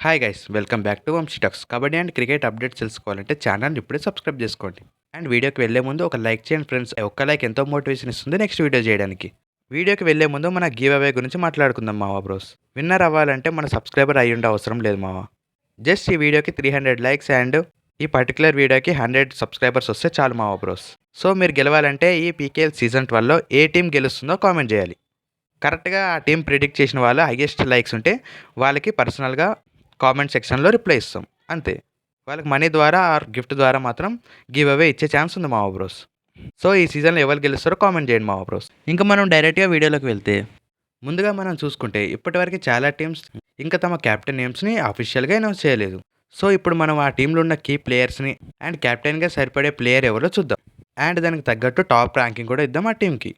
Hi guys, welcome back to Vamshi talks. Kabaddi and cricket updates తెలుసుకోవాలంటే channel ఇప్పుడే subscribe చేసుకోండి. And వీడియోకి వెళ్ళే ముందు ఒక లైక్ చేయండి ఫ్రెండ్స్. ఒక్క లైక్ ఎంతో మోటివేషన్ ఇస్తుంది నెక్స్ట్ వీడియో చేయడానికి. వీడియోకి వెళ్ళే ముందు మన గివ్ అవే గురించి మాట్లాడుకుందాం మావా బ్రోస్. విన్నర్ అవ్వాలంటే మన సబ్స్క్రైబర్ అయ్యి ఉండే అవసరం లేదు మావా. జస్ట్ ఈ వీడియోకి 300 లైక్స్ అండ్ ఈ పర్టికులర్ వీడియోకి 100 సబ్స్క్రైబర్స్ వస్తే చాలు మావా బ్రోస్. సో మీరు గెలవాలంటే ఈ పీకేఎల్ సీజన్ 12లో ఏ టీం గెలుస్తుందో కామెంట్ చేయాలి. కరెక్ట్గా ఆ టీం ప్రిడిక్ట్ చేసిన వాళ్ళు హైయెస్ట్ లైక్స్ ఉంటే వాళ్ళకి పర్సనల్గా కామెంట్ సెక్షన్లో రిప్లై ఇస్తాం అంతే. వాళ్ళకి మనీ ద్వారా ఆర్ గిఫ్ట్ ద్వారా మాత్రం గివ్ అవే ఇచ్చే ఛాన్స్ ఉంది మావా బ్రోస్. సో ఈ సీజన్లో ఎవరు గెలుస్తారో కామెంట్ చేయండి మావా బ్రోస్. ఇంకా మనం డైరెక్ట్గా వీడియోలోకి వెళ్తే ముందుగా మనం చూసుకుంటే ఇప్పటివరకు చాలా టీమ్స్ ఇంకా తమ క్యాప్టెన్ నేమ్స్ని అఫీషియల్గా అనౌన్స్ చేయలేదు. సో ఇప్పుడు మనం ఆ టీంలో ఉన్న కీ ప్లేయర్స్ని అండ్ క్యాప్టెన్గా సరిపడే ప్లేయర్ ఎవరో చూద్దాం. అండ్ దానికి తగ్గట్టు టాప్ ర్యాంకింగ్ కూడా ఇద్దాం ఆ టీంకి.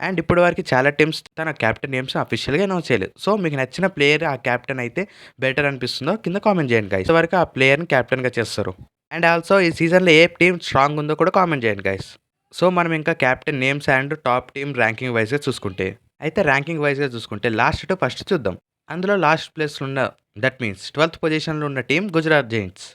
అండ్ ఇప్పటి వరకు చాలా టీమ్స్ తన క్యాప్టెన్ నేమ్స్ అఫీషియల్గా అనౌన్స్ చేయలేదు. సో మీకు నచ్చిన ప్లేయర్ ఆ క్యాప్టెన్ అయితే బెటర్ అనిపిస్తుందో కింద కామెంట్ చేయండి గైస్. ఇంతవరకు ఆ ప్లేయర్ని క్యాప్టెన్గా చేస్తారు. అండ్ ఆల్సో ఈ సీజన్లో ఏ టీం స్ట్రాంగ్ ఉందో కూడా కామెంట్ చేయండి గైస్. సో మనం ఇంకా captain names and top team ranking వైజ్గా చూసుకుంటే ర్యాంకింగ్ వైజ్గా చూసుకుంటే లాస్ట్ టు ఫస్ట్ చూద్దాం. అందులో లాస్ట్ ప్లేస్లో ఉన్న దట్ మీన్స్ 12th పొజిషన్లో ఉన్న టీం గుజరాత్ జైంట్స్.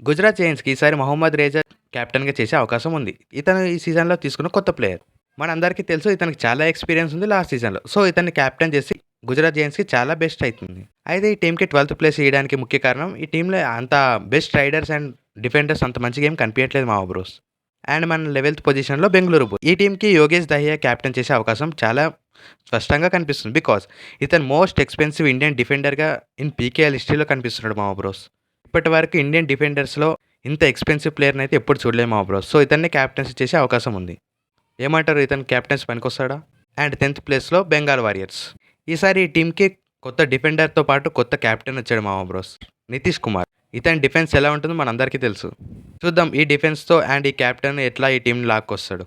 గుజరాత్ జైంట్స్కి ఈసారి మొహమ్మద్ రేజా క్యాప్టెన్గా చేసే అవకాశం ఉంది. ఇతను ఈ సీజన్లో తీసుకున్న కొత్త ప్లేయర్. మనందరికీ తెలుసు ఇతనికి చాలా ఎక్స్పీరియన్స్ ఉంది లాస్ట్ సీజన్లో. సో ఇతన్ని క్యాప్టెన్ చేసి గుజరాత్ జైంట్స్కి చాలా బెస్ట్ అవుతుంది. అయితే ఈ టీంకి 12th ప్లేస్ ఇవ్వడానికి ముఖ్య కారణం ఈ టీంలో అంత బెస్ట్ రైడర్స్ అండ్ డిఫెండర్స్ అంత మంచిగా ఏం కనిపించట్లేదు మా బ్రోస్. అండ్ మన 11th పొజిషన్లో బెంగళూరు బుల్స్. ఈ టీంకి యోగేష్ దహియా క్యాప్టెన్ చేసే అవకాశం చాలా స్పష్టంగా కనిపిస్తుంది. బికాస్ ఇతను మోస్ట్ ఎక్స్పెన్సివ్ ఇండియన్ డిఫెండర్గా ఇన్ పీకేఎల్ హిస్టరీలో కనిపిస్తున్నాడు మా బ్రోస్. ఇప్పటి వరకు ఇండియన్ డిఫెండర్స్లో ఇంత ఎక్స్పెన్సివ్ ప్లేయర్ని అయితే ఎప్పుడు చూడలేము మా బ్రోస్. సో ఇతన్ని క్యాప్టెన్సీ చేసే అవకాశం ఉంది. ఏమంటారు, ఇతను క్యాప్టెన్స్ పనికొస్తాడా? అండ్ 10th ప్లేస్లో బెంగాల్ వారియర్స్. ఈసారి ఈ టీంకి కొత్త డిఫెండర్తో పాటు కొత్త క్యాప్టెన్ వచ్చాడు మామ బ్రోస్, నితీష్ కుమార్. ఇతని డిఫెన్స్ ఎలా ఉంటుందో మనందరికీ తెలుసు. చూద్దాం ఈ డిఫెన్స్తో అండ్ ఈ క్యాప్టెన్ ఎట్లా ఈ టీంని లాక్కొస్తాడు.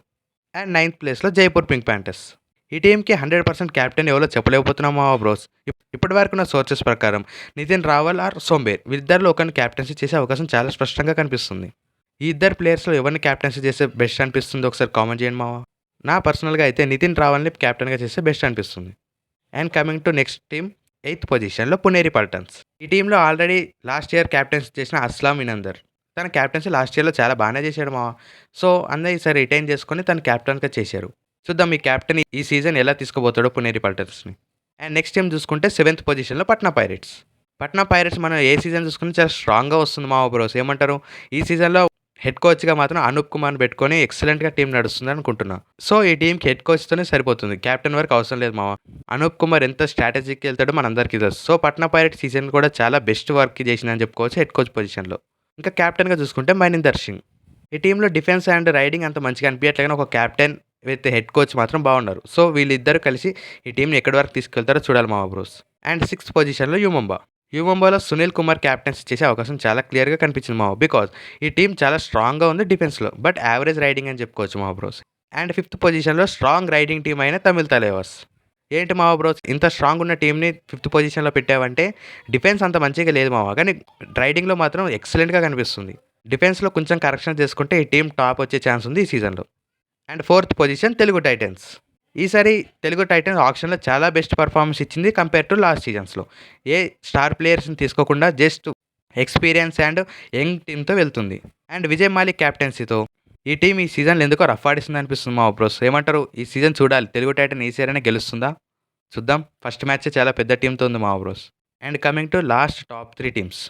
అండ్ 9th ప్లేస్లో జైపూర్ పింక్ ప్యాంటర్స్. ఈ టీంకి 100% క్యాప్టెన్ ఎవరో చెప్పలేకపోతున్నాం మావా బ్రోస్. ఇప్పటి వరకు ఉన్న సోర్సెస్ ప్రకారం నితిన్ రావల్ ఆర్ సోంబేర్ వీళ్ళిద్దరిలో ఒకరిని క్యాప్టెన్సీ చేసే అవకాశం చాలా స్పష్టంగా కనిపిస్తుంది. ఈ ఇద్దరు ప్లేయర్స్లో ఎవరిని క్యాప్టెన్సీ చేస్తే బెస్ట్ అనిపిస్తుందో ఒకసారి కామెంట్ చేయండి మావా. నా పర్సనల్గా అయితే నితిన్ రావల్ని క్యాప్టెన్గా చేస్తే బెస్ట్ అనిపిస్తుంది. And coming to next team 8th పొజిషన్లో పునేరి పల్టన్స్. ఈ టీంలో ఆల్రెడీ లాస్ట్ ఇయర్ క్యాప్టెన్సీ చేసిన అస్లాం ఇనందర్. తన క్యాప్టెన్సీ లాస్ట్ ఇయర్లో చాలా బాగానే చేశాడు మావా. సో అందరూ ఈసారి రిటైన్ చేసుకొని తను క్యాప్టెన్గా చేశారు. చూద్దాం ఈ క్యాప్టెన్ ఈ సీజన్ ఎలా తీసుకుపోతాడో పునేరి పల్టన్స్ని. అండ్ నెక్స్ట్ టీం చూసుకుంటే 7th పొజిషన్లో పట్నా పైరేట్స్. పట్నా పైరేట్స్ మనం ఏ సీజన్ చూసుకుని చాలా స్ట్రాంగ్గా వస్తుంది మావా బ్రోస్. ఏమంటారు, ఈ సీజన్లో హెడ్ కోచ్గా మాత్రం అనూప్ కుమార్ని పెట్టుకొని ఎక్సలెంట్గా టీం నడుస్తుంది అనుకుంటున్నా. సో ఈ టీంకి హెడ్ కోచ్తోనే సరిపోతుంది, క్యాప్టెన్ వరకు అవసరం లేదు మావా. అనూప్ కుమార్ ఎంత స్ట్రాటజీకి వెళ్తాడో మనందరికీ తెలుసు. సో పట్నా పైరేట్స్ సీజన్ కూడా చాలా బెస్ట్ వర్క్ చేసిందని చెప్పుకోవచ్చు హెడ్ కోచ్ పొజిషన్లో. ఇంకా క్యాప్టెన్గా చూసుకుంటే మనిందర్ సింగ్. ఈ టీంలో డిఫెన్స్ అండ్ రైడింగ్ అంత మంచిగా అనిపించట్లేదు, ఒక క్యాప్టెన్ విత్ హెడ్ కోచ్ మాత్రం బాగున్నారు. సో వీళ్ళిద్దరు కలిసి ఈ టీంని ఎక్కడి వరకు తీసుకెళ్తారో చూడాలి మావా బ్రోస్. అండ్ 6th పొజిషన్లో యుమంబాలో సునీల్ కుమార్ క్యాప్టెన్సీ చేసే అవకాశం చాలా క్లియర్గా కనిపించింది మావా. బికాజ్ ఈ టీం చాలా స్ట్రాంగ్గా ఉంది డిఫెన్స్లో, బట్ యావరేజ్ రైడింగ్ అని చెప్పుకోవచ్చు మావా బ్రోస్. అండ్ 5th పొజిషన్లో స్ట్రాంగ్ రైడింగ్ టీం అయిన తమిళ్ తలేవాస్. ఏంటి మావా బ్రోస్, ఇంత స్ట్రాంగ్ ఉన్న టీంని 5th పొజిషన్లో పెట్టావంటే డిఫెన్స్ అంత మంచిగా లేదు మావా, కానీ రైడింగ్లో మాత్రం ఎక్సలెంట్గా కనిపిస్తుంది. డిఫెన్స్లో కొంచెం కరెక్షన్ చేసుకుంటే ఈ టీం టాప్ వచ్చే ఛాన్స్ ఉంది ఈ సీజన్లో. And 4th position Telugu Titans. ఈసారి తెలుగు టైటన్స్ ఆప్షన్లో చాలా బెస్ట్ పర్ఫార్మెన్స్ ఇచ్చింది కంపేర్ టు లాస్ట్ సీజన్స్లో. ఏ స్టార్ ప్లేయర్స్ని తీసుకోకుండా జస్ట్ ఎక్స్పీరియన్స్ అండ్ యంగ్ టీంతో వెళ్తుంది. అండ్ విజయ్ మాలిక్ క్యాప్టెన్సీతో ఈ టీం ఈ సీజన్లో ఎందుకో రఫ్ ఆడిస్తుంది అనిపిస్తుంది మా బ్రోస్. ఏమంటారు, ఈ సీజన్ చూడాలి తెలుగు టైటన్ ఈ సీజన్ గెలుస్తుందా చూద్దాం. ఫస్ట్ మ్యాచ్ చాలా పెద్ద టీంతో ఉంది మా bros. And coming to last top 3 teams,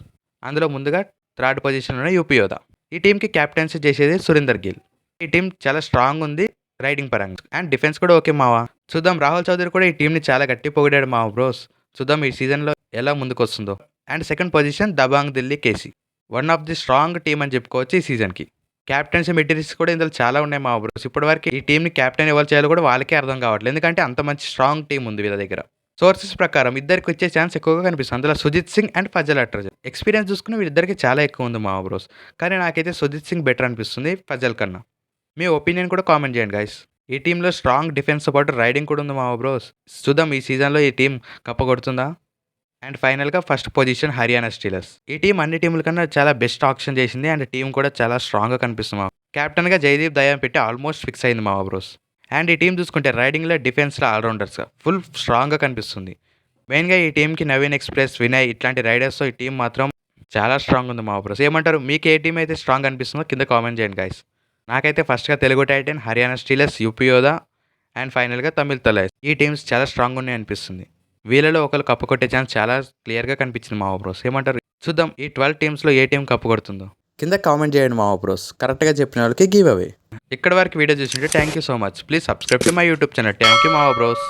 అందులో ముందుగా 3rd పొజిషన్లో ఉన్న యూపీ యోధా. ఈ టీంకి క్యాప్టెన్సీ చేసేది సురేందర్ గిల్. ఈ టీం చాలా స్ట్రాంగ్ ఉంది రైడింగ్ పరంగా, అండ్ డిఫెన్స్ కూడా ఓకే మావా. చూద్దాం రాహుల్ చౌదరి కూడా ఈ టీంని చాలా గట్టి పొగిడాడు మావా బ్రోస్. చూద్దాం ఈ సీజన్లో ఎలా ముందుకు వస్తుందో. And 2nd position Dabang Delhi KC. One of the strong team అని చెప్పుకోవచ్చు ఈ సీజన్కి. క్యాప్టెన్సీ మెటీరియల్స్ కూడా ఇందులో చాలా ఉన్నాయి మావా బ్రోస్. ఇప్పటివరకు ఈ టీంని క్యాప్టెన్ ఎవరు చేయాలో కూడా వాళ్ళకే అర్థం కావట్లేదు, ఎందుకంటే అంత మంచి స్ట్రాంగ్ టీం ఉంది వీళ్ళ దగ్గర. సోర్సెస్ ప్రకారం ఇద్దరికి వచ్చే ఛాన్స్ ఎక్కువగా కనిపిస్తుంది. అందులో సుజిత్ సింగ్ అండ్ ఫజల్ అట్రజ్. ఎక్స్పీరియన్స్ చూసుకుని వీళ్ళిద్దరికి చాలా ఎక్కువ ఉంది మావా బ్రోస్, కానీ నాకైతే సుజిత్ సింగ్ బెటర్ అనిపిస్తుంది ఫజల్ కన్నా. మీ ఒపీనియన్ కూడా కామెంట్ చేయండి గైస్. ఈ టీంలో స్ట్రాంగ్ డిఫెన్స్తో పాటు రైడింగ్ కూడా ఉంది మావా బ్రోస్. చూద్దాం ఈ సీజన్లో ఈ టీం కప్పగొడుతుందా. అండ్ ఫైనల్గా 1st పొజిషన్ హర్యానా స్టీలర్స్. ఈ టీం అన్ని టీంల కన్నా చాలా బెస్ట్ ఆప్షన్ చేసింది అండ్ టీం కూడా చాలా స్ట్రాంగ్గా కనిపిస్తుంది మావా. క్యాప్టెన్గా జయదీప్ దయాన్ పెట్టి ఆల్మోస్ట్ ఫిక్స్ అయింది మావా బ్రోస్. అండ్ ఈ టీం చూసుకుంటే రైడింగ్లో డిఫెన్స్లో ఆల్రౌండర్స్గా ఫుల్ స్ట్రాంగ్గా కనిపిస్తుంది. మెయిన్గా ఈ టీంకి నవీన్ ఎక్స్ప్రెస్, వినయ్ ఇట్లాంటి రైడర్స్తో ఈ టీం మాత్రం చాలా స్ట్రాంగ్ ఉంది మావ బ్రోస్. ఏమంటారు? మీకు ఏ టీమ్ అయితే స్ట్రాంగ్ అనిపిస్తుందో కింద కామెంట్ చేయండి గైస్. నాకైతే ఫస్ట్‌గా తెలుగు టైటన్, హర్యానా స్టీలర్స్, యూపీ యోధా అండ్ ఫైనల్‌గా తమిళ్ తలైట్స్. ఈ టీమ్స్ చాలా స్ట్రాంగ్ ఉన్నాయి అనిపిస్తుంది. వీళ్ళలో ఒకళ్ళు కప్పు కొట్టే ఛాన్స్ చాలా క్లియర్‌గా కనిపించింది మావ బ్రోస్. ఏమంటారు? చూద్దాం ఈ 12 టీమ్స్‌లో ఏ టీమ్ కప్పు కొడుతుందో. కింద కామెంట్ చేయండి మావ బ్రోస్. కరెక్ట్‌గా చెప్పిన వాళ్ళకి గివ్ అవే. ఇక్కడి వరకు వీడియో చూసింటే thank you so much. Please subscribe to my YouTube channel. Thank you మావ బ్రోస్.